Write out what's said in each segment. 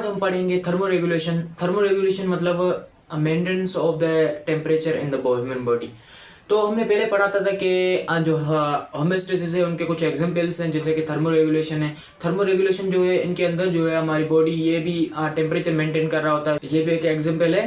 हम पढ़ेंगे thermo regulation. Thermo regulation मतलब maintenance of the temperature in the human body. तो हमने पहले पढ़ा था कि जो होम्योस्टेसिस है उनके कुछ एग्जांपल्स हैं, जैसे कि थर्मो रेगुलेशन है। थर्मो रेगुलेशन जो है इनके अंदर जो है हमारी बॉडी ये भी टेम्परेचर मेंटेन कर रहा होता है, ये भी एक एग्जांपल है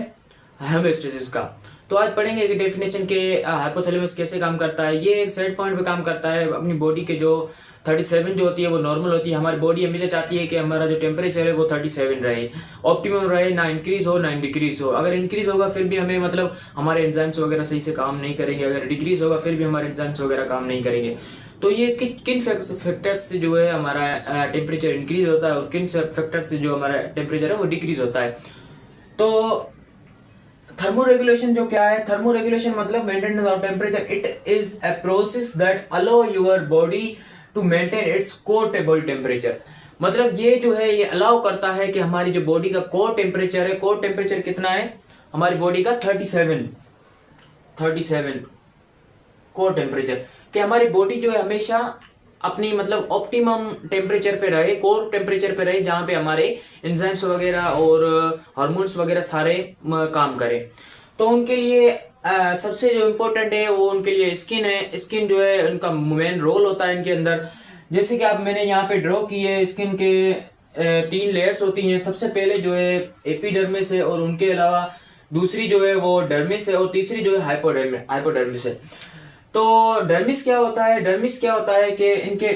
होम्योस्टेसिस का। तो आज पढ़ेंगे कि डेफिनेशन के हाइपोथैलेमस कैसे काम करता है। ये एक सेट पॉइंट पे काम करता है अपनी बॉडी के, जो 37 जो होती है वो नॉर्मल होती है। हमारी बॉडी हमेशा चाहती है कि हमारा जो टेम्परेचर है वो 37 रहे, ऑप्टिमम रहे, ना इंक्रीज हो ना डिक्रीज हो। अगर इंक्रीज होगा फिर भी हमें मतलब हमारे एंजाइम्स वगैरह सही से काम नहीं करेंगे, अगर डिक्रीज होगा फिर भी हमारे एंजाइम्स वगैरह काम नहीं करेंगे। तो ये किन फैक्टर्स से जो है हमारा टेम्परेचर इंक्रीज होता है और किन फैक्टर्स से जो हमारा टेम्परेचर है वो डिक्रीज होता है। तो थर्मो रेगुलेशन जो क्या है, थर्मो रेगुलेशन मतलब maintenance of temperature. It is a process that allow your body to maintain its core body temperature. मतलब ये जो है ये अलाउ करता है कि हमारी जो बॉडी का कोर टेम्परेचर है, कोर टेम्परेचर कितना है हमारी बॉडी का 37 कोर टेम्परेचर, कि हमारी बॉडी जो है हमेशा अपनी मतलब ऑप्टिमम टेम्परेचर पे रहे, कोर टेम्परेचर पे रहे, जहाँ पे हमारे एंजाइम्स वगैरह और हार्मोन्स वगैरह सारे काम करें। तो उनके लिए सबसे जो इम्पोर्टेंट है वो उनके लिए स्किन है। स्किन जो है उनका मेन रोल होता है इनके अंदर। जैसे कि आप मैंने यहाँ पे ड्रॉ की है, स्किन के 3 लेयर्स होती हैं। सबसे पहले जो है एपिडर्मिस है, और उनके अलावा दूसरी जो है वो डर्मिस है, और तीसरी जो है हाइपोडर्मिस है। तो डर्मिस क्या होता है, डर्मिस क्या होता है कि इनके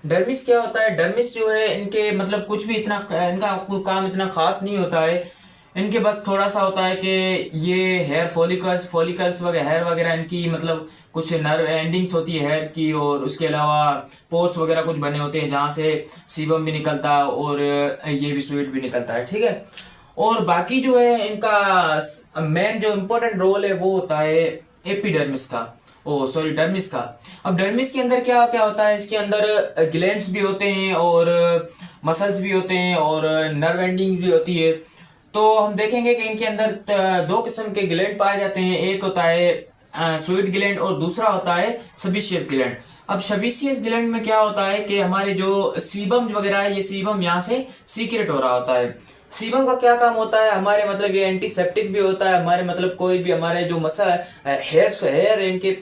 डर्मिस क्या होता है, डर्मिस जो है इनके मतलब कुछ भी इतना इनका काम इतना खास नहीं होता है। इनके बस थोड़ा सा होता है कि ये हेयर फॉलिकल्स वगैरह, हेयर वगैरह इनकी मतलब कुछ नर्व एंडिंग्स होती है हेयर की, और उसके अलावा पोर्स वगैरह कुछ बने होते हैं जहाँ से सीबम भी निकलता है और ये भी फ्लूइड भी निकलता है, ठीक है। और बाकी जो है इनका मेन जो इम्पोर्टेंट रोल है वो होता है एपिडर्मिस का, ओ सॉरी डर्मिस का। अब डर्मिस के अंदर क्या क्या होता है, इसके अंदर ग्लैंड्स भी होते हैं और मसल्स भी होते हैं और नर्व एंडिंग भी होती है। तो हम देखेंगे कि इनके अंदर 2 किस्म के ग्लैंड पाए जाते हैं। एक होता है स्वीट ग्लैंड और दूसरा होता है सबिशियस ग्लैंड। अब सबिशियस ग्लैंड में क्या होता है कि हमारे जो सीबम वगैरह है, ये सीबम यहाँ से सीक्रेट हो रहा होता है। सीबम का क्या काम होता है, हमारे मतलब ये एंटीसेप्टिक भी होता है। हमारे मतलब कोई भी हमारे जो मसल हेयर है इनके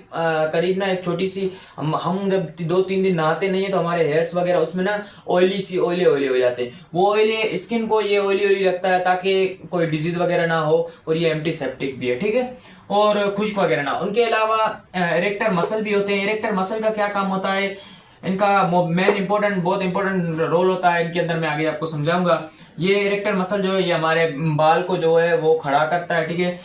करीब ना एक छोटी सी, हम जब 2-3 दिन नहाते नहीं है तो हमारे हेयर्स वगैरह उसमें ना ऑयली हो जाते हैं। वो ऑयली स्किन को ये ऑयली रखता है ताकि कोई डिजीज वगैरह ना हो, और ये एंटीसेप्टिक भी है, ठीक है, और खुश्क वगैरह ना। उनके अलावा इरेक्टर मसल भी होते हैं। इरेक्टर मसल का क्या काम होता है, इनका मेन इंपॉर्टेंट बहुत इंपॉर्टेंट रोल होता है इनके अंदर, मैं आगे आपको समझाऊंगा। ये इरेक्टर मसल जो है ये हमारे बाल को जो है वो खड़ा करता है, ठीक है।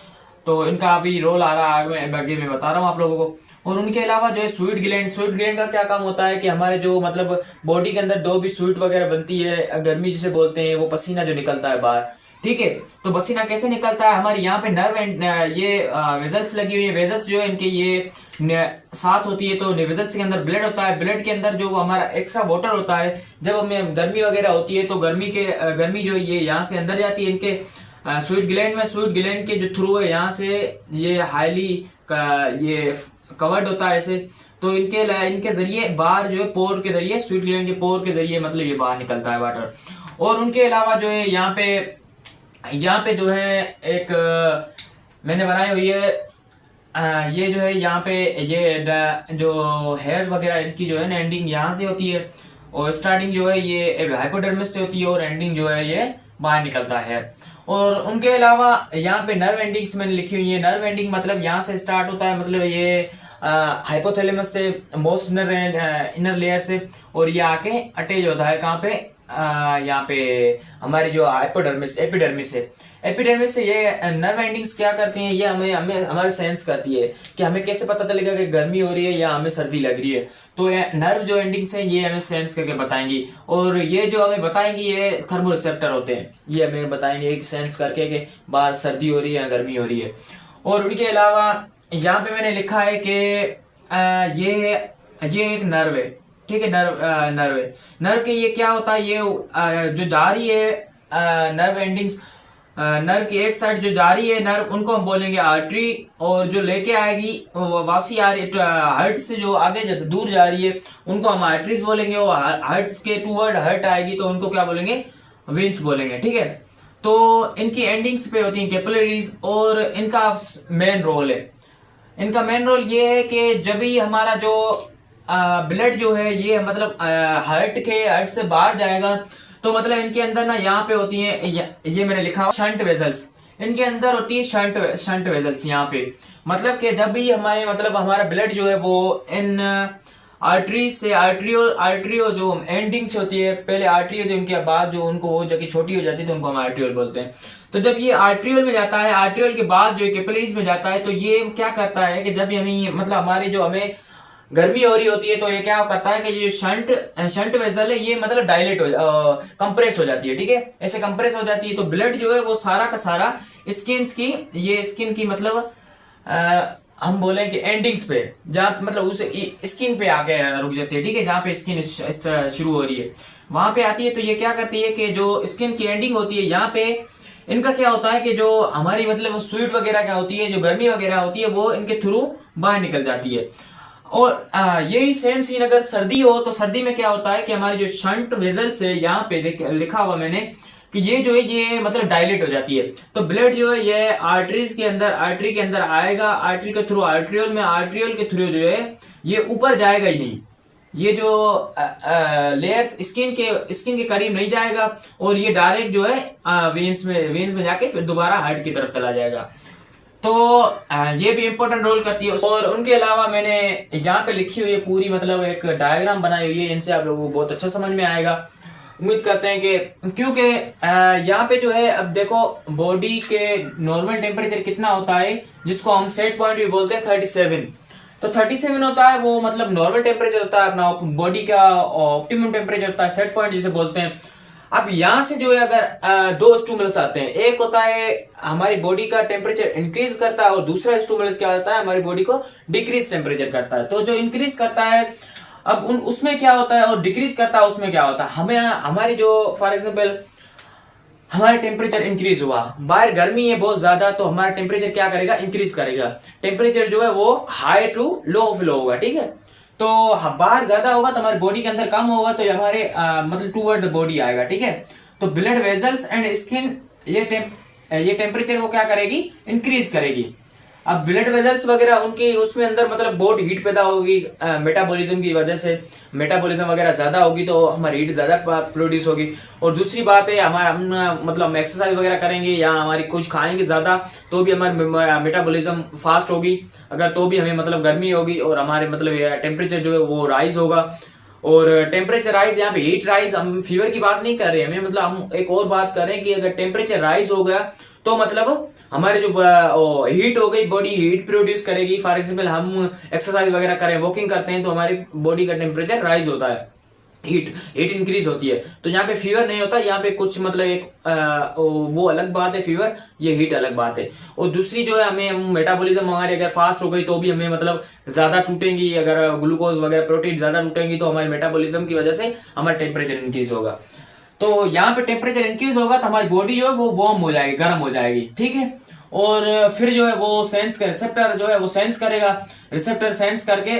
तो इनका अभी रोल आ रहा है, आगे मैं बता रहा हूँ आप लोगों को। और उनके अलावा जो है स्वीट ग्लैंड का क्या काम होता है कि हमारे जो मतलब बॉडी के अंदर जो भी स्वीट वगैरह बनती है, गर्मी जिसे बोलते हैं, वो पसीना जो निकलता है बाहर, ठीक है। तो पसीना कैसे निकलता है, हमारे यहाँ पे नर्व एंड ये वेजल्स लगी हुई है। वेजल्स जो है इनके ये साथ होती है, तो वेजल्स के अंदर ब्लड होता है। ब्लड के अंदर जो हमारा एक्स्ट्रा वाटर होता है, जब हमें गर्मी वगैरह होती है तो गर्मी जो ये यहाँ से अंदर जाती है इनके स्वीट ग्लैंड में। स्वीट ग्लैंड के जो थ्रू है यहाँ से ये हाईली ये कवर्ड होता है ऐसे। तो इनके जरिए बाहर जो है पोर के जरिए, स्वीट ग्लैंड के पोर के जरिए मतलब ये बाहर निकलता है वाटर। और उनके अलावा जो है यहाँ पे जो है एक मैंने बनाई हुई है, ये जो है यहाँ पे ये जो हेयर वगैरह इनकी जो है ना एंडिंग यहाँ से होती है, और स्टार्टिंग जो है ये हाइपोडर्मिस से होती है, और एंडिंग जो है ये बाहर निकलता है। और उनके अलावा यहाँ पे नर्व एंडिंग्स मैंने लिखी हुई है। नर्व एंडिंग मतलब यहाँ से स्टार्ट होता है, मतलब ये हाइपोथैलेमस से मोस्ट इनर लेयर से, और ये आके अटैच होता है कहाँ पे, यहाँ पे हमारी जो एपिडर्मिस है। एपिडर्मिस से ये नर्व एंडिंग्स क्या करती हैं, ये हमें हमें हमारे सेंस करती है कि हमें कैसे पता चलेगा कि गर्मी हो रही है या हमें सर्दी लग रही है। तो ये नर्व जो एंडिंग्स हैं ये हमें सेंस करके बताएंगी, और ये जो हमें बताएंगी ये थर्मो रिसेप्टर होते हैं। ये हमें बताएंगे एक सेंस करके कि बाहर सर्दी हो रही है या गर्मी हो रही है। और उनके अलावा यहाँ पे मैंने लिखा है कि ये एक नर्व है, ठीक है। नर्व के ये क्या होता है, ये जो जा रही है नर्व एंडिंग्स, नर्व की एक साइड जो जा रही है नर्व, उनको हम बोलेंगे आर्टरी। और जो लेके आएगी वापसी आ रही हार्ट से जो आगे दूर जा रही है उनको हम आर्टरीज बोलेंगे। और हार्ट के टूवर्ड हार्ट आएगी तो उनको क्या बोलेंगे, वेन्स बोलेंगे, ठीक है। तो इनकी एंडिंग्स पे होती हैं कैपिलरीज, और इनका मेन रोल है, इनका मेन रोल ये है कि जब भी हमारा जो ब्लड जो है ये मतलब हार्ट से बाहर जाएगा, तो मतलब इनके अंदर ना यहाँ पे होती है, ये मैंने लिखा शंट वेजल्स, इनके अंदर होती है शंट वेजल्स यहाँ पे। मतलब कि जब भी हमारे मतलब हमारा ब्लड जो है वो इन आर्टरी से आर्ट्रियो जो एंडिंग से होती है, पहले आर्टरी होती है, उनके बाद जो उनको वो जगह छोटी हो जाती है तो उनको हम आर्ट्रियोल बोलते हैं। तो जब ये आर्ट्रियोल में जाता है, आर्ट्रियोल के बाद जो कैपिलरीज में जाता है, तो ये क्या करता है कि जब भी हमें मतलब हमारी जो हमें गर्मी हो रही होती है, तो ये क्या करता है कि ये शंट वेसल है, ये मतलब डायलेट हो कंप्रेस हो जाती है, ठीक है, ऐसे कंप्रेस हो जाती है, तो ब्लड जो है वो सारा का सारा स्किन की मतलब हम बोले कि एंडिंग्स पे, जहाँ मतलब उस स्किन पे आके रुक जाती है, ठीक है, जहाँ पे स्किन शुरू हो रही है वहां पे आती है। तो ये क्या करती है कि जो स्किन की एंडिंग होती है यहाँ पे, इनका क्या होता है कि जो हमारी मतलब स्वीट वगैरह क्या होती है, जो गर्मी वगैरह होती है, वो इनके थ्रू बाहर निकल जाती है। और यही सेम सीन अगर सर्दी हो, तो सर्दी में क्या होता है कि हमारी जो शंट वेजल्स है, यहाँ पे लिखा हुआ मैंने कि ये जो है ये मतलब डायलेट हो जाती है, तो ब्लड जो है ये आर्टरी के अंदर आएगा, आर्टरी के थ्रू आर्ट्रियोल में, आर्ट्रियोल के थ्रू जो है ये ऊपर जाएगा ही नहीं, ये जो लेयर्स स्किन के करीब नहीं जाएगा, और ये डायरेक्ट जो है वेन्स में जाके फिर दोबारा हार्ट की तरफ चला जाएगा। तो ये भी इंपॉर्टेंट रोल करती है। और उनके अलावा मैंने यहाँ पे लिखी हुई है पूरी मतलब एक डायग्राम बनाई हुई है, इनसे आप लोगों को बहुत अच्छा समझ में आएगा, उम्मीद करते हैं कि, क्योंकि यहाँ पे जो है अब देखो बॉडी के नॉर्मल टेम्परेचर कितना होता है, जिसको हम सेट पॉइंट भी बोलते हैं 37, तो 37 होता है वो मतलब नॉर्मल टेम्परेचर होता है अपना, बॉडी का ऑप्टिमम टेम्परेचर होता है, सेट पॉइंट जिसे बोलते हैं। अब यहां से जो है अगर दो स्टूमुलस आते हैं, एक होता है हमारी बॉडी का टेम्परेचर इंक्रीज करता है, और दूसरा स्टूमुलस क्या होता है हमारी बॉडी को डिक्रीज टेम्परेचर करता है। तो जो इंक्रीज करता है अब उसमें क्या होता है, और डिक्रीज करता है उसमें क्या होता है, हमें हमारी जो फॉर एग्जाम्पल हमारा टेम्परेचर इंक्रीज हुआ, बाहर गर्मी है बहुत ज्यादा, तो हमारा टेम्परेचर क्या करेगा, इंक्रीज करेगा, टेम्परेचर जो है वो हाई टू लो फ्लो होगा, ठीक है। तो बाहर ज्यादा होगा तो हमारी बॉडी के अंदर कम होगा, तो हमारे मतलब टूवर्ड द बॉडी आएगा, ठीक है। तो ब्लड वेजल्स एंड स्किन ये टेम्परेचर को क्या करेगी, इंक्रीज करेगी। अब ब्लड वेजल्स वगैरह उनकी उसमें अंदर मतलब बहुत हीट पैदा होगी मेटाबॉलिज्म की वजह से, मेटाबॉलिज्म वगैरह ज्यादा होगी तो हमारी हीट ज्यादा प्रोड्यूस होगी। और दूसरी बात है हम मतलब एक्सरसाइज वगैरह करेंगे या हमारी कुछ खाएंगे ज्यादा, तो भी हमारी मेटाबॉलिज्म फास्ट होगी, अगर तो भी हमें मतलब गर्मी होगी, और हमारे मतलब टेम्परेचर जो है वो राइज होगा। और टेम्परेचर राइज, यहाँ पे हीट राइज, हम फीवर की बात नहीं कर रहे हैं, हमें मतलब हम एक और बात कर रहे हैं कि अगर टेम्परेचर राइज हो गया तो मतलब हमारे जो हीट हो गई, बॉडी हीट प्रोड्यूस करेगी। फॉर एग्जाम्पल हम एक्सरसाइज वगैरह करें, वॉकिंग करते हैं, तो हमारी बॉडी का टेम्परेचर राइज होता है, हीट इंक्रीज होती है। तो यहाँ पे फीवर नहीं होता, यहाँ पे कुछ मतलब एक वो अलग बात है फीवर, ये हीट अलग बात है। और दूसरी जो है हमें मेटाबॉलिज्म हमारी अगर फास्ट हो गई तो भी हमें मतलब ज्यादा टूटेंगी, अगर ग्लूकोज वगैरह प्रोटीन ज्यादा टूटेंगी तो हमारे मेटाबॉलिज्म की वजह से हमारा टेम्परेचर इंक्रीज होगा। तो यहाँ पे टेम्परेचर इंक्रीज होगा तो हमारी बॉडी जो है वो वार्म हो जाएगी, गर्म हो जाएगी, ठीक है। और फिर जो है वो सेंस कर रिसेप्टर जो है वो सेंस करेगा, रिसेप्टर सेंस करके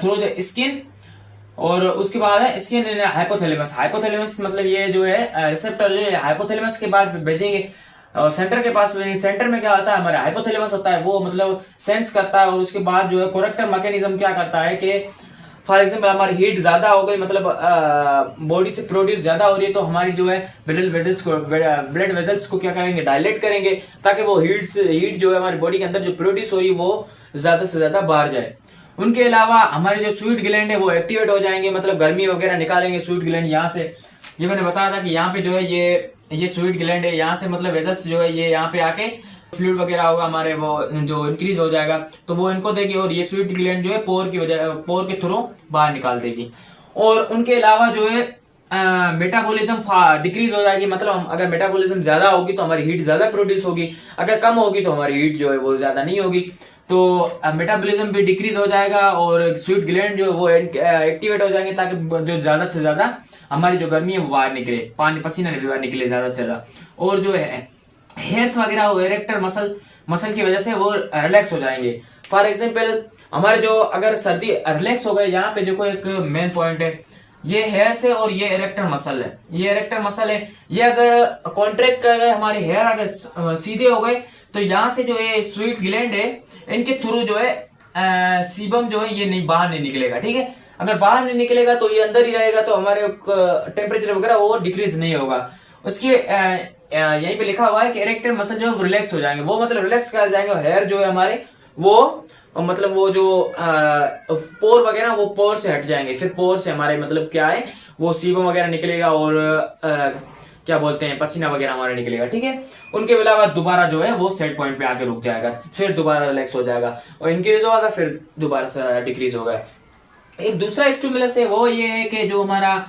थ्रू द स्किन, और उसके बाद है स्किन इन हाइपोथैलेमस मतलब ये जो है रिसेप्टर जो है हाइपोथैलेमस के बाद भेजेंगे सेंटर के पास। सेंटर में क्या होता है, हमारा हाइपोथैलेमस होता है, वो मतलब सेंस करता है, और उसके बाद जो है कोरेक्टर मैकेनिज्म क्या करता है कि फॉर एग्जाम्पल हमारी हीट ज्यादा हो गई, मतलब बॉडी से प्रोड्यूस ज्यादा हो रही है, तो हमारी जो है ब्लड वेजल्स को क्या करेंगे, डायलेट करेंगे, ताकि वो हीट जो है हमारी बॉडी के अंदर जो प्रोड्यूस हो रही है वो ज्यादा से ज्यादा बाहर जाए। उनके अलावा हमारे जो स्वीट ग्लैंड है वो एक्टिवेट हो जाएंगे, मतलब गर्मी वगैरह निकालेंगे स्वीट ग्लैंड यहाँ से। ये मैंने बताया था कि यहाँ पे जो है ये स्वीट ग्लैंड है, यहाँ से मतलब वेजल्स जो है ये यहाँ पे आके फ्लूइड वगैरह होगा हमारे, वो जो इंक्रीज हो जाएगा तो वो इनको देगी, और ये स्वीट ग्लैंड जो है पोर के थ्रू बाहर निकाल देगी। और उनके अलावा जो है मेटाबॉलिज्म डिक्रीज हो जाएगी, मतलब अगर मेटाबॉलिज्म ज्यादा होगी तो हमारी हीट ज्यादा प्रोड्यूस होगी, अगर कम होगी तो हमारी हीट जो है वो ज्यादा नहीं होगी। तो मेटाबॉलिज्म भी डिक्रीज हो जाएगा, और स्वीट ग्लैंड जो है वो एक्टिवेट हो जाएंगे, ताकि जो ज्यादा से ज्यादा हमारी जो गर्मी है वो बाहर निकले, पानी पसीना बाहर निकले ज्यादा से ज्यादा। और जो है हेयर्स वगैरह वो इरेक्टर मसल की वजह से वो रिलैक्स हो जाएंगे। फॉर एग्जाम्पल हमारे जो अगर सर्दी रिलैक्स हो गए, यहाँ पे देखो एक मेन पॉइंट है, ये हेयर्स है और ये इरेक्टर मसल है, ये इरेक्टर मसल है। ये अगर कॉन्ट्रैक्ट कर गए, हमारे हेयर अगर सीधे हो गए, तो यहाँ से जो है स्वीट ग्लैंड है, इनके थ्रू जो है सीबम जो है ये नहीं बाहर नहीं निकलेगा, ठीक है। अगर बाहर नहीं निकलेगा तो ये अंदर ही रहेगा, तो हमारे टेम्परेचर वगैरह वो डिक्रीज नहीं होगा। उसके यहीं पे लिखा हुआ है कि इरेक्टर मसल जो है रिलैक्स हो जाएंगे, वो मतलब रिलैक्स कर जाएंगे। हेयर जो है हमारे वो मतलब वो जो पोर वगैरह वो पोर से हट जाएंगे, फिर पोर से हमारे मतलब क्या है वो सीबम वगैरह निकलेगा और क्या बोलते हैं पसीना वगैरह हमारे निकलेगा, ठीक है। उनके अलावा दोबारा जो है वो सेट पॉइंट पे आके रुक जाएगा, फिर दोबारा रिलैक्स हो जाएगा और इंक्रीज होगा, फिर दोबारा से डिक्रीज होगा। एक दूसरा स्टिमुलस है वो ये है कि जो हमारा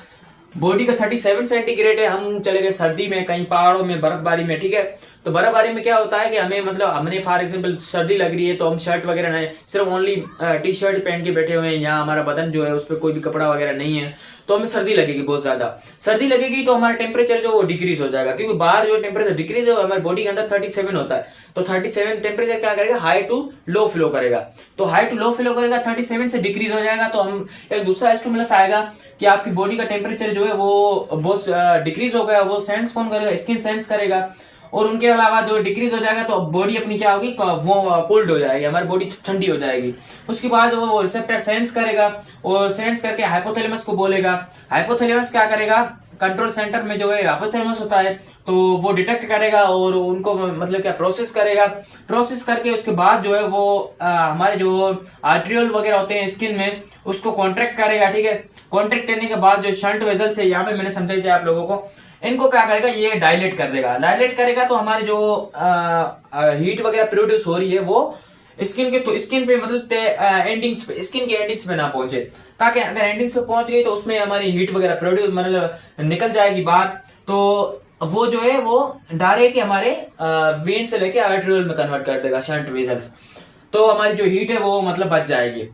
बॉडी का 37 सेंटीग्रेड है, हम चले गए सर्दी में कहीं पहाड़ों में बर्फबारी में, ठीक है। तो बर्फबारी में क्या होता है कि हमें मतलब हमने फॉर एग्जांपल सर्दी लग रही है तो हम शर्ट वगैरह नहीं, सिर्फ ओनली टी शर्ट पहन के बैठे हुए हैं, यहाँ हमारा बदन जो है उस पर कोई भी कपड़ा वगैरह नहीं है, तो हमें सर्दी लगेगी, बहुत ज्यादा सर्दी लगेगी, तो हमारा टेम्परेचर जो वो डिक्रीज हो जाएगा, क्योंकि बाहर जो टेम्परेचर डिक्रीज है हमारे बॉडी के अंदर 37 होता है, तो 37 टेम्परेचर क्या करेगा, हाई टू लो फ्लो करेगा, तो हाई टू लो फ्लो करेगा, 37 से डिक्रीज हो जाएगा, तो हम एक दूसरा स्टिमुलस आएगा कि आपकी बॉडी का टेम्परेचर जो है वो बहुत डिक्रीज हो गया, वो सेंस कौन करेगा, स्किन सेंस करेगा। और उनके अलावा जो डिक्रीज हो जाएगा तो बॉडी अपनी क्या होगी, वो कोल्ड हो जाएगी, हमारी बॉडी ठंडी हो जाएगी। उसके बाद वो रिसेप्टर सेंस करेगा और सेंस करके हाइपोथैलेमस को बोलेगा, हाइपोथैलेमस क्या करेगा, कंट्रोल सेंटर में जो है हाइपोथैलेमस होता है, तो वो डिटेक्ट करेगा और उनको मतलब क्या प्रोसेस करेगा, प्रोसेस करके उसके बाद जो है वो हमारे जो आर्ट्रियल वगैरह होते हैं स्किन में उसको कॉन्ट्रैक्ट करेगा, ठीक है। कॉन्ट्रैक्ट करने के बाद जो शंट वेजल्स है, यहाँ पे मैंने समझाई थी आप लोगों को, इनको क्या करेगा, ये डायलेट कर देगा, डायलेट करेगा तो हमारे जो हीट वगैरह प्रोड्यूस हो रही है वो स्किन के, तो स्किन पे मतलब एंडिंग्स पे, स्किन के एंडिंग्स पे ना पहुंचे, ताकि अगर एंडिंग्स पे पहुंच गई तो उसमें हमारी हीट वगैरह प्रोड्यूस मतलब निकल जाएगी बाहर, तो वो जो है वो डायरेक्ट हमारे वेन से लेके आर्टरियल में कन्वर्ट कर देगा शंट वेजल्स, तो हमारी जो हीट है वो मतलब बच जाएगी।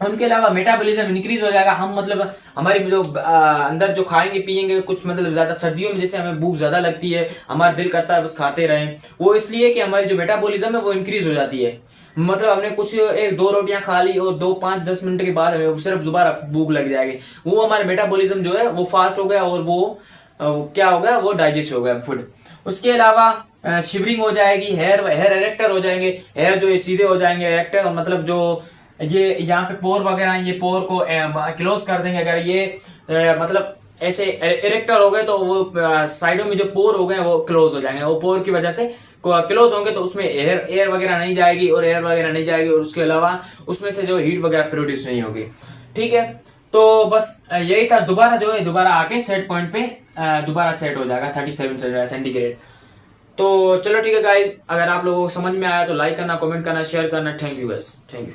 उनके अलावा मेटाबॉलिज्म इंक्रीज हो जाएगा, हम मतलब हमारी जो अंदर जो खाएंगे पिएंगे कुछ मतलब ज्यादा, सर्दियों में जैसे हमें भूख ज्यादा लगती है, हमारा दिल करता है बस खाते रहें, वो इसलिए कि हमारी जो मेटाबॉलिज्म है वो इंक्रीज हो जाती है, मतलब हमने कुछ एक दो रोटियां खा ली और 2 5 10 मिनट के बाद हमें सिर्फ दोबारा भूख लग जाएगी, वो हमारा मेटाबॉलिज्म जो है वो फास्ट हो गया और वो क्या हो गया, वो डाइजेस्ट हो गया फूड। उसके अलावा शिवरिंग हो जाएगी, हेयर हेयर इरेक्टर हो जाएंगे, हेयर जो है सीधे हो जाएंगे, इरेक्टर मतलब जो ये यहाँ पे पोर वगैरह ये पोर को क्लोज कर देंगे, अगर ये मतलब ऐसे इरेक्टर हो गए तो वो साइडों में जो पोर हो गए वो क्लोज हो जाएंगे, वो पोर की वजह से क्लोज होंगे तो उसमें एयर एयर वगैरह नहीं जाएगी, और एयर वगैरह नहीं जाएगी और उसके अलावा उसमें से जो हीट वगैरह प्रोड्यूस नहीं होगी, ठीक है। तो बस यही था, दोबारा जो है दोबारा आके सेट पॉइंट पे दोबारा सेट हो जाएगा 37 सेंटीग्रेड। तो चलो ठीक है गाइज, अगर आप लोगों को समझ में आया तो लाइक करना, कमेंट करना, शेयर करना। Thank you guys, thank you.